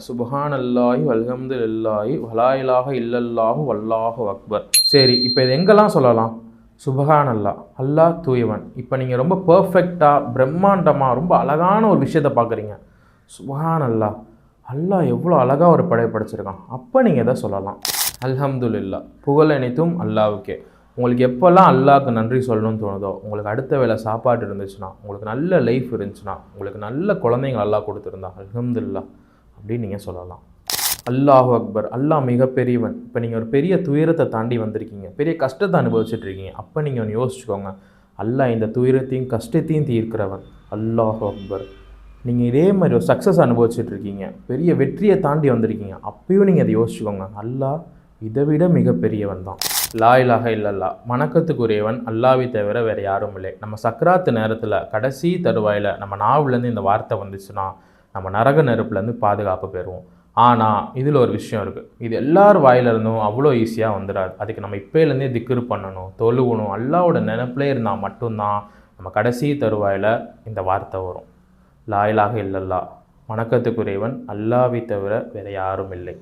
சுபஹானல்லாஹி வல்ஹம்துலில்லாஹி வலா இலாஹ இல்லல்லாஹு வல்லாஹு அக்பர். சரி, இப்போ இது எங்கெல்லாம் சொல்லலாம்? சுபஹானல்லாஹ், அல்லாஹ் தூயவன். இப்போ நீங்கள் ரொம்ப பர்ஃபெக்டாக பிரம்மாண்டமாக ரொம்ப அழகான ஒரு விஷயத்தை பார்க்குறீங்க. சுபஹானல்லாஹ், அல்லாஹ் எவ்வளோ அழகாக ஒரு படையை படைச்சிருக்கான். அப்போ நீங்கள் எதை சொல்லலாம்? அல்ஹம்துலில்லாஹ், புகழ் அனைத்தும் அல்லாஹ்வுக்கே. உங்களுக்கு எப்போல்லாம் அல்லாஹ்க்கு நன்றி சொல்லணும்னு தோணுதோ, உங்களுக்கு அடுத்த வேளை சாப்பாடு இருந்துச்சுன்னா, உங்களுக்கு நல்ல லைஃப் இருந்துச்சுன்னா, உங்களுக்கு நல்ல குழந்தைங்க அல்லாஹ் கொடுத்துருந்தா, அல்ஹம்துலில்லாஹ் அப்படின்னு நீங்கள் சொல்லலாம். அல்லாஹு அக்பர், அல்லாஹ் மிகப்பெரியவன். இப்போ நீங்கள் ஒரு பெரிய துயரத்தை தாண்டி வந்திருக்கீங்க, பெரிய கஷ்டத்தை அனுபவிச்சுட்டு இருக்கீங்க. அப்போ நீங்கள் ஒன்று யோசிச்சுக்கோங்க, அல்லாஹ் இந்த துயரத்தையும் கஷ்டத்தையும் தீர்க்கிறவன். அல்லாஹு அக்பர். நீங்கள் இதே மாதிரி ஒரு சக்ஸஸ் அனுபவிச்சுட்டு இருக்கீங்க, பெரிய வெற்றியை தாண்டி வந்திருக்கீங்க. அப்பயும் நீங்கள் அதை யோசிச்சுக்கோங்க, அல்லாஹ் இதை விட மிகப்பெரியவன் தான். லா இலாஹ இல்லல்லா, வணக்கத்துக்குரியவன் அல்லாஹ்வை தவிர வேறு யாரும் இல்லை. நம்ம சக்ராத்து நேரத்தில் கடைசி தருவாயில் நம்ம நாவிலேருந்து இந்த வார்த்தை வந்துச்சுன்னா நம்ம நரக நெருப்புலேருந்து பாதுகாப்பு பெறுவோம். ஆனால் இதில் ஒரு விஷயம் இருக்குது, இது எல்லார் வாயிலிருந்தும் அவ்வளோ ஈஸியாக வந்துடாது. அதுக்கு நம்ம இப்போலேருந்தே திக்ரு பண்ணணும், தொழுகணும். அல்லாஹ்வோட நினைப்பிலே இருந்தால் மட்டும்தான் நம்ம கடைசி தருவாயில் இந்த வார்த்தை வரும். லா இலாஹ இல்லல்லா, வணக்கத்துக்குரியவன் அல்லாஹ்வை தவிர வேறு யாரும் இல்லை.